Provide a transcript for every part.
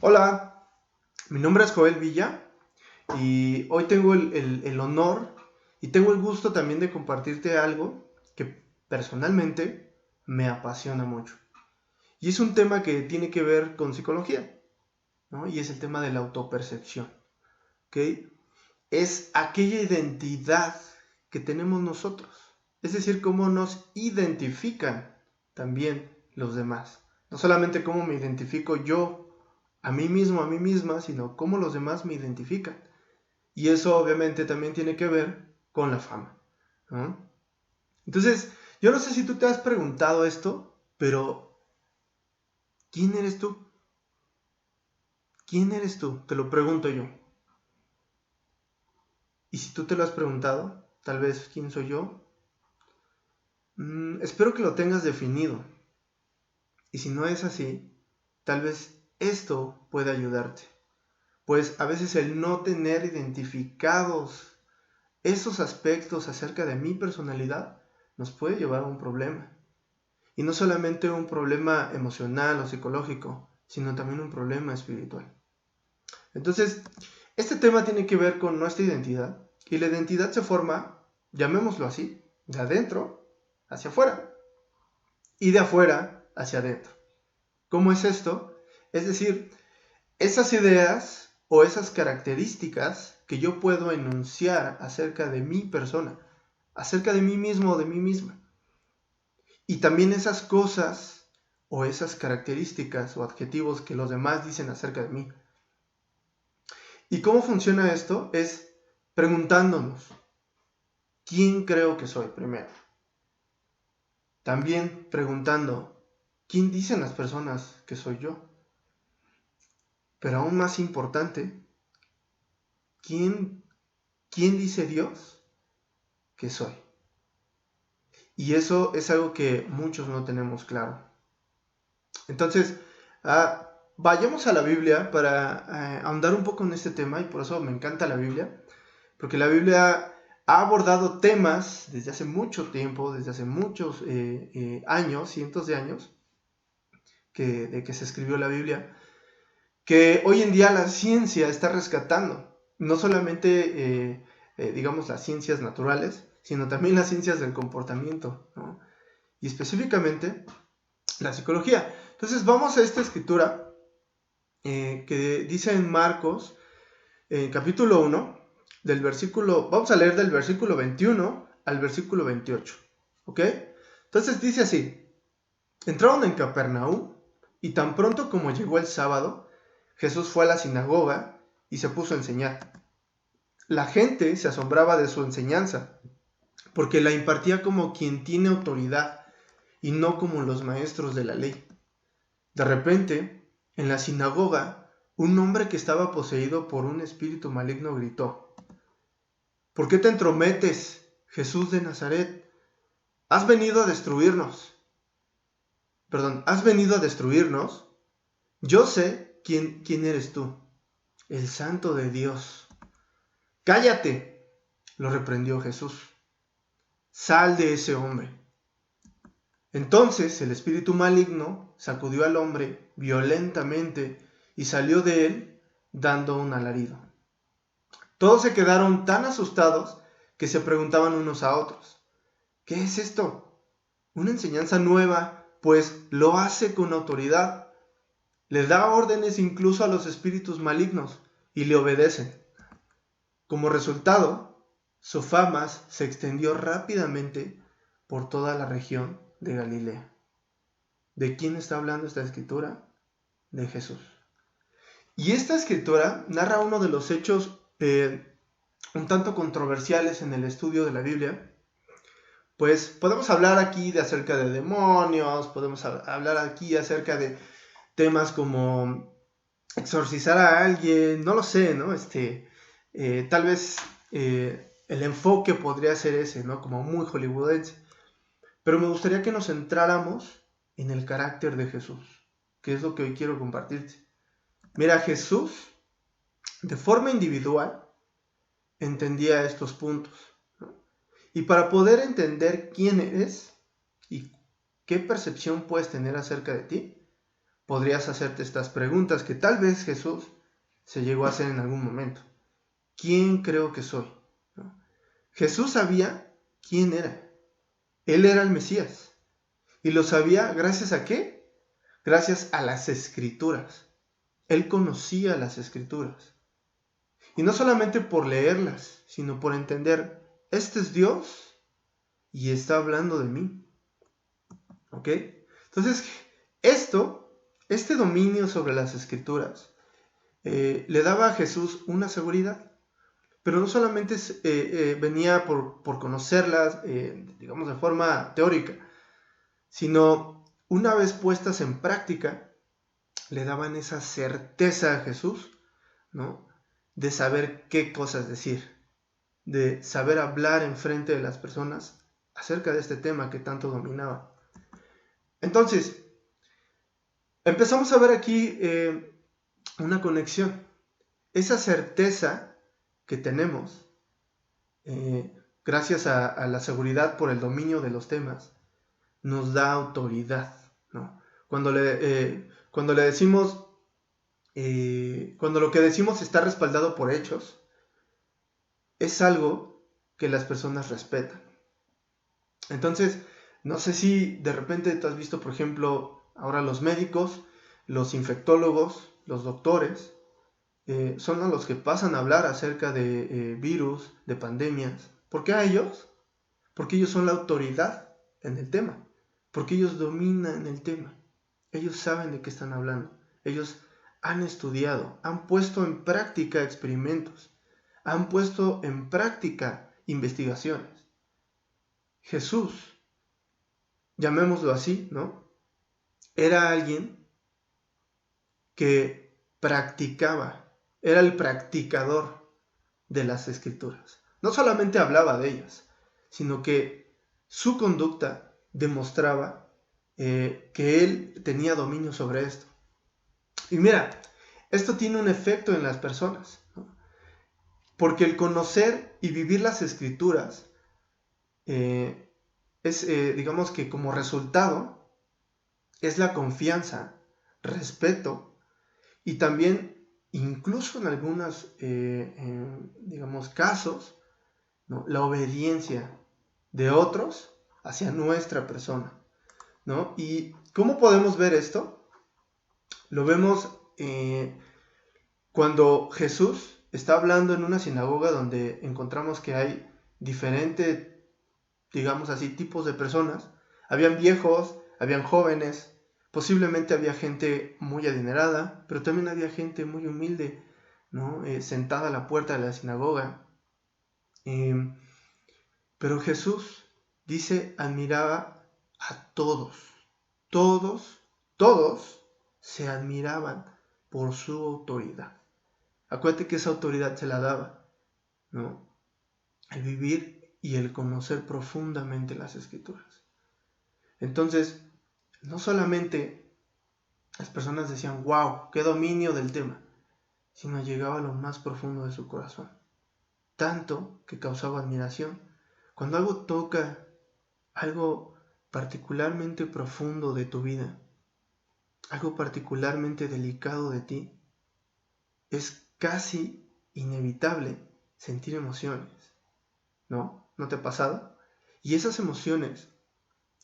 Hola, mi nombre es Joel Villa y hoy tengo el honor y tengo el gusto también de compartirte algo que personalmente me apasiona mucho. Y es un tema que tiene que ver con psicología, ¿no? Y es el tema de la autopercepción, ¿ok? Es aquella identidad que tenemos nosotros, es decir, cómo nos identifican también los demás. No solamente cómo me identifico yo a mí mismo, a mí misma, sino cómo los demás me identifican. Y eso obviamente también tiene que ver con la fama, ¿no? Entonces, yo no sé si tú te has preguntado esto, pero ¿quién eres tú? ¿Quién eres tú? Te lo pregunto yo. Y si tú te lo has preguntado, tal vez, ¿quién soy yo? Espero que lo tengas definido. Y si no es así, tal vez esto puede ayudarte. Pues a veces el no tener identificados esos aspectos acerca de mi personalidad nos puede llevar a un problema. Y no solamente un problema emocional o psicológico, sino también un problema espiritual. Entonces, este tema tiene que ver con nuestra identidad. Y la identidad se forma, llamémoslo así, de adentro hacia afuera y de afuera hacia adentro. ¿Cómo es esto? Es decir, esas ideas o esas características que yo puedo enunciar acerca de mi persona, acerca de mí mismo o de mí misma. Y también esas cosas o esas características o adjetivos que los demás dicen acerca de mí. ¿Y cómo funciona esto? Es preguntándonos, ¿quién creo que soy primero? También preguntando, ¿quién dicen las personas que soy yo? Pero aún más importante, ¿quién, quién dice Dios que soy? Y eso es algo que muchos no tenemos claro. Entonces, vayamos a la Biblia para ahondar un poco en este tema, y por eso me encanta la Biblia, porque la Biblia ha abordado temas desde hace mucho tiempo, desde hace muchos años, cientos de años, de que se escribió la Biblia, que hoy en día la ciencia está rescatando, no solamente, digamos, las ciencias naturales, sino también las ciencias del comportamiento, ¿no? Y específicamente la psicología. Entonces vamos a esta escritura que dice en Marcos, capítulo 1, vamos a leer del versículo 21 al versículo 28, ¿ok? Entonces dice así, entraron en Capernaum y tan pronto como llegó el sábado, Jesús fue a la sinagoga y se puso a enseñar. La gente se asombraba de su enseñanza, porque la impartía como quien tiene autoridad y no como los maestros de la ley. De repente, en la sinagoga, un hombre que estaba poseído por un espíritu maligno gritó, ¿por qué te entrometes, Jesús de Nazaret? ¿Has venido a destruirnos? ¿Has venido a destruirnos? Yo sé quién eres tú, el Santo de Dios. ¡Cállate!, lo reprendió Jesús. Sal de ese hombre. Entonces el espíritu maligno sacudió al hombre violentamente y salió de él dando un alarido. Todos se quedaron tan asustados que se preguntaban unos a otros, ¿qué es esto? Una enseñanza nueva, pues lo hace con autoridad. Le da órdenes incluso a los espíritus malignos y le obedecen. Como resultado, su fama se extendió rápidamente por toda la región de Galilea. ¿De quién está hablando esta escritura? De Jesús. Y esta escritura narra uno de los hechos un tanto controversiales en el estudio de la Biblia. Pues podemos hablar aquí de acerca de demonios, podemos hablar aquí acerca de temas como exorcizar a alguien, no lo sé, ¿no? Tal vez el enfoque podría ser ese, ¿no? Como muy hollywoodense. Pero me gustaría que nos centráramos en el carácter de Jesús, que es lo que hoy quiero compartirte. Mira, Jesús, de forma individual, entendía estos puntos, ¿no? Y para poder entender quién eres y qué percepción puedes tener acerca de ti, podrías hacerte estas preguntas que tal vez Jesús se llegó a hacer en algún momento. ¿Quién creo que soy? ¿No? Jesús sabía quién era. Él era el Mesías. ¿Y lo sabía gracias a qué? Gracias a las Escrituras. Él conocía las Escrituras. Y no solamente por leerlas, sino por entender, este es Dios y está hablando de mí. ¿Ok? Entonces, este dominio sobre las Escrituras, le daba a Jesús una seguridad. Pero no solamente venía por conocerlas, digamos, de forma teórica, sino una vez puestas en práctica, le daban esa certeza a Jesús, ¿no? De saber qué cosas decir, de saber hablar en frente de las personas acerca de este tema que tanto dominaba. Entonces, empezamos a ver aquí una conexión. Esa certeza que tenemos, gracias a la seguridad por el dominio de los temas, nos da autoridad, ¿no? Cuando lo que decimos está respaldado por hechos, es algo que las personas respetan. Entonces, no sé si de repente te has visto, por ejemplo, ahora los médicos, los infectólogos, los doctores, son los que pasan a hablar acerca de virus, de pandemias. ¿Por qué a ellos? Porque ellos son la autoridad en el tema, porque ellos dominan el tema, ellos saben de qué están hablando, ellos han estudiado, han puesto en práctica experimentos, han puesto en práctica investigaciones. Jesús, llamémoslo así, ¿no? Era alguien que practicaba, era el practicador de las Escrituras. No solamente hablaba de ellas, sino que su conducta demostraba que él tenía dominio sobre esto. Y mira, esto tiene un efecto en las personas, ¿no? Porque el conocer y vivir las Escrituras digamos que como resultado, es la confianza, respeto y también, incluso en algunos, digamos, casos, ¿no? La obediencia de otros hacia nuestra persona, ¿no? ¿Y cómo podemos ver esto? Lo vemos cuando Jesús está hablando en una sinagoga donde encontramos que hay diferentes, digamos así, tipos de personas. Habían viejos, habían jóvenes, posiblemente había gente muy adinerada, pero también había gente muy humilde, ¿no? Sentada a la puerta de la sinagoga. Pero Jesús, dice, admiraba a todos. Todos se admiraban por su autoridad. Acuérdate que esa autoridad se la daba, ¿no? El vivir y el conocer profundamente las Escrituras. Entonces, no solamente las personas decían, wow, qué dominio del tema, sino llegaba a lo más profundo de su corazón. Tanto que causaba admiración. Cuando algo toca algo particularmente profundo de tu vida, algo particularmente delicado de ti, es casi inevitable sentir emociones, ¿no? ¿No te ha pasado? Y esas emociones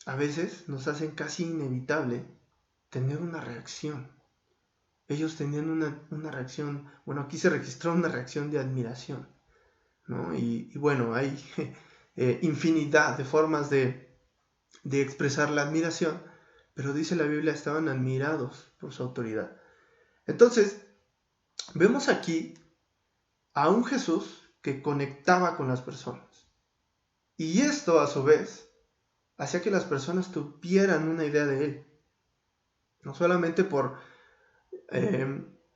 a veces nos hacen casi inevitable tener una reacción. Ellos tenían una reacción, bueno, aquí se registró una reacción de admiración, ¿no? Y bueno, hay infinidad de formas de expresar la admiración, pero dice la Biblia, estaban admirados por su autoridad. Entonces, vemos aquí a un Jesús que conectaba con las personas. Y esto, a su vez, hacía que las personas tuvieran una idea de él. No solamente por,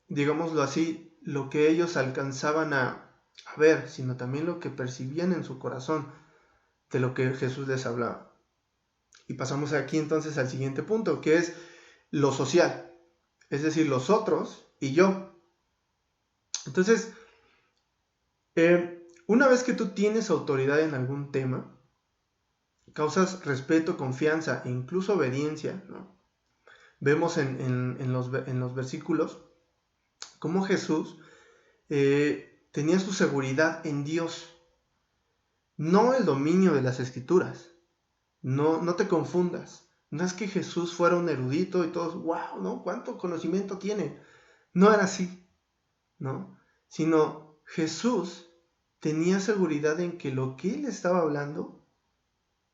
digámoslo así, lo que ellos alcanzaban a ver, sino también lo que percibían en su corazón de lo que Jesús les hablaba. Y pasamos aquí entonces al siguiente punto, que es lo social. Es decir, los otros y yo. Entonces, una vez que tú tienes autoridad en algún tema, causas respeto, confianza e incluso obediencia, ¿no? vemos en los versículos cómo Jesús tenía su seguridad en Dios, no el dominio de las Escrituras. No te confundas. No es que Jesús fuera un erudito y todos, wow, ¿no? ¿Cuánto conocimiento tiene? No era así, ¿no? Sino Jesús tenía seguridad en que lo que él estaba hablando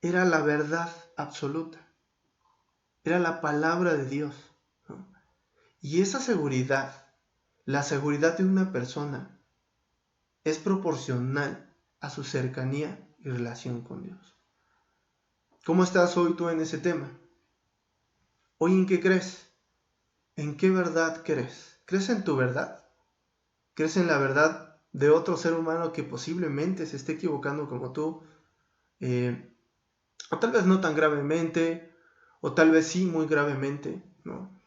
era la verdad absoluta. Era la palabra de Dios, ¿no? Y esa seguridad, la seguridad de una persona, es proporcional a su cercanía y relación con Dios. ¿Cómo estás hoy tú en ese tema? ¿Hoy en qué crees? ¿En qué verdad crees? ¿Crees en tu verdad? ¿Crees en la verdad de otro ser humano que posiblemente se esté equivocando como tú? O tal vez no tan gravemente, o tal vez sí muy gravemente, ¿no?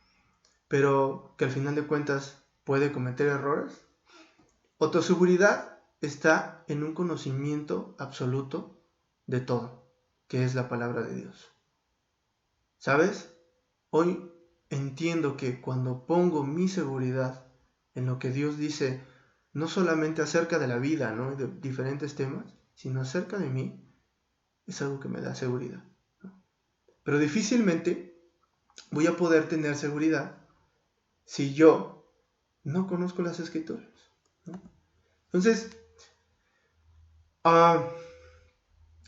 Pero que al final de cuentas puede cometer errores. ¿O tu seguridad está en un conocimiento absoluto de todo, que es la palabra de Dios? ¿Sabes? Hoy entiendo que cuando pongo mi seguridad en lo que Dios dice, no solamente acerca de la vida, ¿no? Y de diferentes temas, sino acerca de mí, es algo que me da seguridad, ¿no? Pero difícilmente voy a poder tener seguridad si yo no conozco las Escrituras, ¿no? Entonces,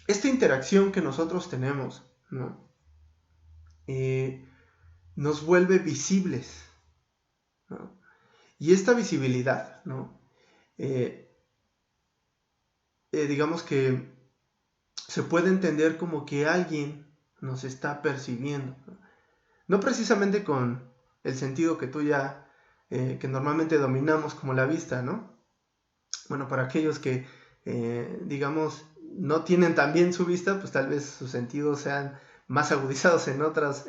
esta interacción que nosotros tenemos, ¿no? Nos vuelve visibles, ¿no? Y esta visibilidad, ¿no? Digamos que se puede entender como que alguien nos está percibiendo, ¿no? No precisamente con el sentido que tú ya, que normalmente dominamos como la vista, ¿no? Bueno, para aquellos que, digamos, no tienen tan bien su vista, pues tal vez sus sentidos sean más agudizados en otros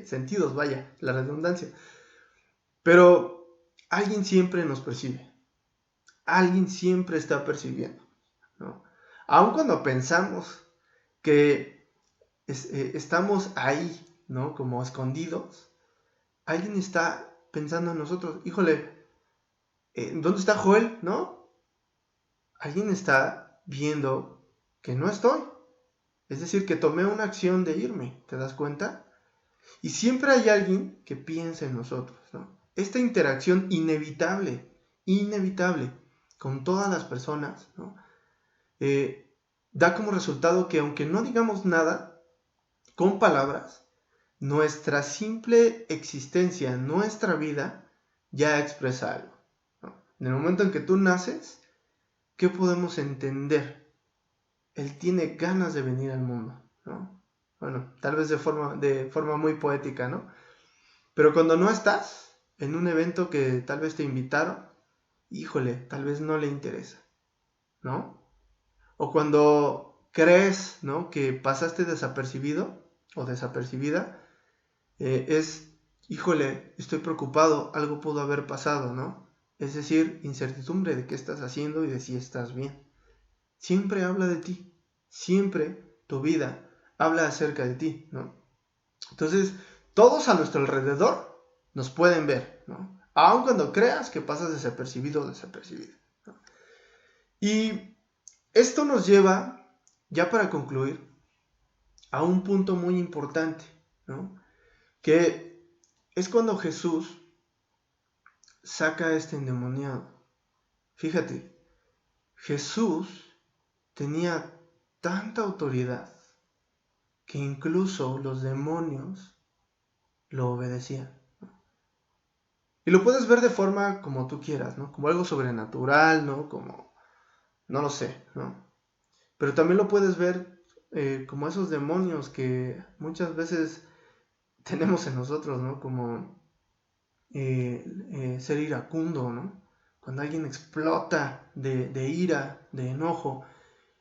sentidos, vaya, la redundancia. Pero alguien siempre nos percibe, alguien siempre está percibiendo, ¿no? Aun cuando pensamos que estamos ahí, ¿no? Como escondidos, alguien está pensando en nosotros. Híjole, ¿dónde está Joel? ¿No? Alguien está viendo que no estoy. Es decir, que tomé una acción de irme, ¿te das cuenta? Y siempre hay alguien que piensa en nosotros, ¿no? Esta interacción inevitable con todas las personas, ¿no? Da como resultado que aunque no digamos nada con palabras, nuestra simple existencia, nuestra vida, ya expresa algo, ¿no? En el momento en que tú naces, ¿qué podemos entender? Él tiene ganas de venir al mundo, ¿no? Bueno, tal vez de forma muy poética, ¿no? Pero cuando no estás en un evento que tal vez te invitaron, híjole, tal vez no le interesa, ¿no? O cuando crees, ¿no?, que pasaste desapercibido o desapercibida, híjole, estoy preocupado, algo pudo haber pasado, ¿no? Es decir, incertidumbre de qué estás haciendo y de si estás bien. Siempre habla de ti, siempre tu vida habla acerca de ti, ¿no? Entonces, todos a nuestro alrededor nos pueden ver, ¿no? Aun cuando creas que pasas desapercibido o desapercibida, ¿no? Y esto nos lleva, ya para concluir, a un punto muy importante, ¿no? Que es cuando Jesús saca a este endemoniado. Fíjate, Jesús tenía tanta autoridad que incluso los demonios lo obedecían. Y lo puedes ver de forma como tú quieras, ¿no? Como algo sobrenatural, ¿no? Como, no lo sé, ¿no? Pero también lo puedes ver como esos demonios que muchas veces tenemos en nosotros, ¿no? Como ser iracundo, ¿no? Cuando alguien explota de ira, de enojo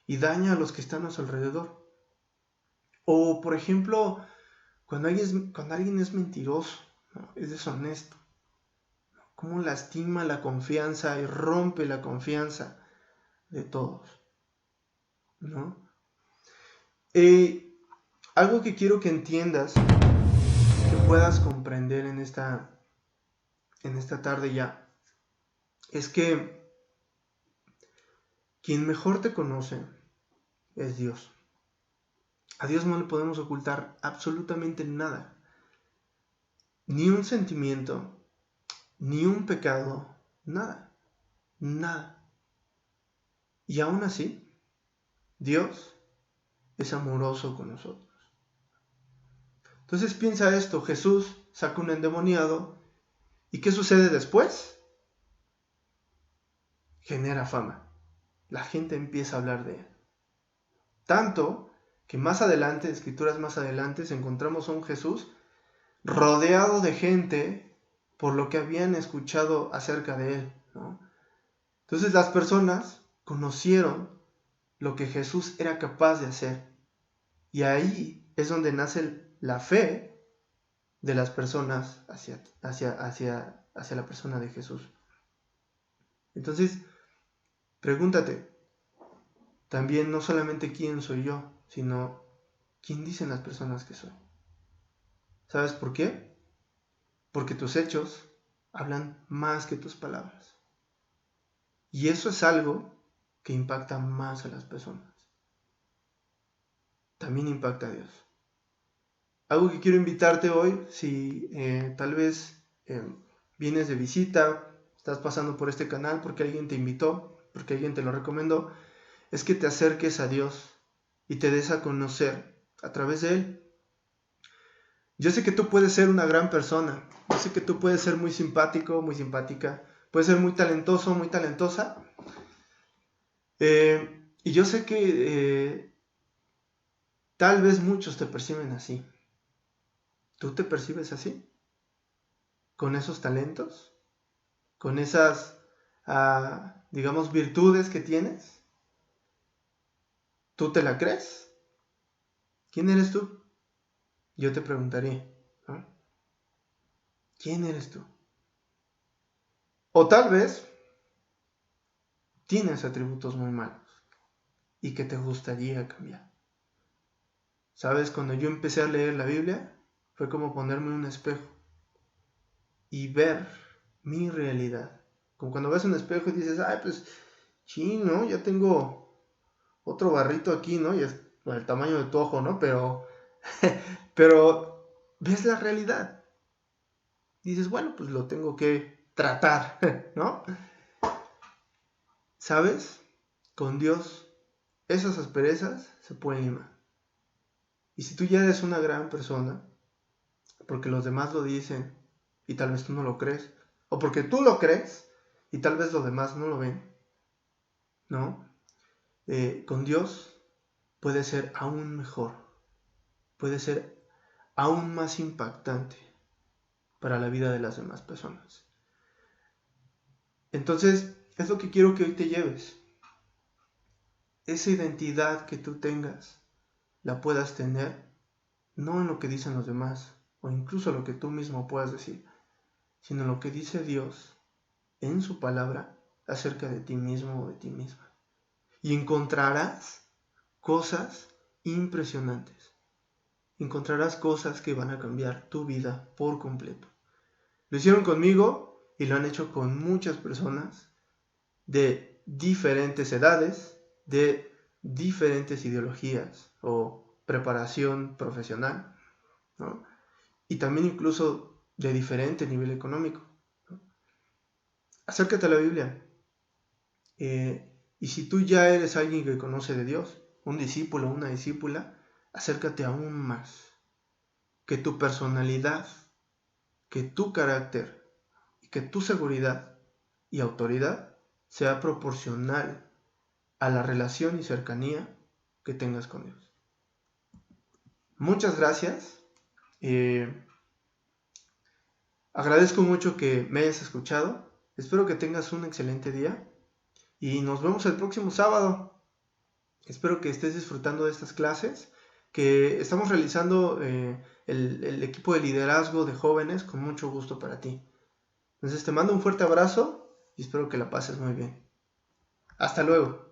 y daña a los que están a su alrededor. O, por ejemplo, cuando alguien es mentiroso, ¿no? Es deshonesto. Cómo lastima la confianza y rompe la confianza de todos, ¿no? Algo que quiero que entiendas que puedas comprender en esta tarde ya es que quien mejor te conoce es Dios. A Dios no le podemos ocultar absolutamente nada. Ni un sentimiento, ni un pecado, nada. Nada. Y aún así, Dios es amoroso con nosotros. Entonces piensa esto, Jesús saca un endemoniado, ¿y qué sucede después? Genera fama. La gente empieza a hablar de él. Tanto que más adelante, escrituras más adelante, encontramos a un Jesús rodeado de gente por lo que habían escuchado acerca de él, ¿no? Entonces las personas conocieron lo que Jesús era capaz de hacer. Y ahí es donde nace la fe de las personas hacia la persona de Jesús. Entonces, pregúntate, también no solamente quién soy yo, sino quién dicen las personas que soy. ¿Sabes por qué? Porque tus hechos hablan más que tus palabras. Y eso es algo que impacta más a las personas. También impacta a Dios. Algo que quiero invitarte hoy, si tal vez vienes de visita, estás pasando por este canal porque alguien te invitó, porque alguien te lo recomendó, es que te acerques a Dios y te des a conocer a través de Él. Yo sé que tú puedes ser una gran persona, yo sé que tú puedes ser muy simpático, muy simpática, puedes ser muy talentoso, muy talentosa, y yo sé que tal vez muchos te perciben así. ¿Tú te percibes así? ¿Con esos talentos? ¿Con esas, digamos, virtudes que tienes? ¿Tú te la crees? ¿Quién eres tú? Yo te preguntaría, ¿no? ¿Quién eres tú? O tal vez tienes atributos muy malos y que te gustaría cambiar. ¿Sabes? Cuando yo empecé a leer la Biblia, fue como ponerme en un espejo y ver mi realidad. Como cuando ves un espejo y dices, ay, pues, ¿no? Ya tengo otro barrito aquí, ¿no? Y es el tamaño de tu ojo, ¿no? Pero ves la realidad. Y dices, bueno, pues lo tengo que tratar, ¿no? ¿Sabes? Con Dios, esas asperezas se pueden limar. Y si tú ya eres una gran persona, porque los demás lo dicen y tal vez tú no lo crees, o porque tú lo crees y tal vez los demás no lo ven, ¿no? Con Dios puede ser aún mejor, puede ser aún más impactante para la vida de las demás personas. Entonces, es lo que quiero que hoy te lleves. Esa identidad que tú tengas, la puedas tener, no en lo que dicen los demás, o incluso lo que tú mismo puedas decir, sino en lo que dice Dios en su palabra acerca de ti mismo o de ti misma. Y encontrarás cosas impresionantes. Encontrarás cosas que van a cambiar tu vida por completo. Lo hicieron conmigo y lo han hecho con muchas personas de diferentes edades, de diferentes ideologías o preparación profesional, ¿no? Y también incluso de diferente nivel económico, ¿no? Acércate a la Biblia. Y si tú ya eres alguien que conoce de Dios, un discípulo, una discípula, acércate aún más. Que tu personalidad, que tu carácter y que tu seguridad y autoridad sea proporcional a la relación y cercanía que tengas con Dios. Muchas gracias. Agradezco mucho que me hayas escuchado. Espero que tengas un excelente día y nos vemos el próximo sábado. Espero que estés disfrutando de estas clases que estamos realizando el equipo de liderazgo de jóvenes con mucho gusto para ti. Entonces te mando un fuerte abrazo y espero que la pases muy bien. Hasta luego.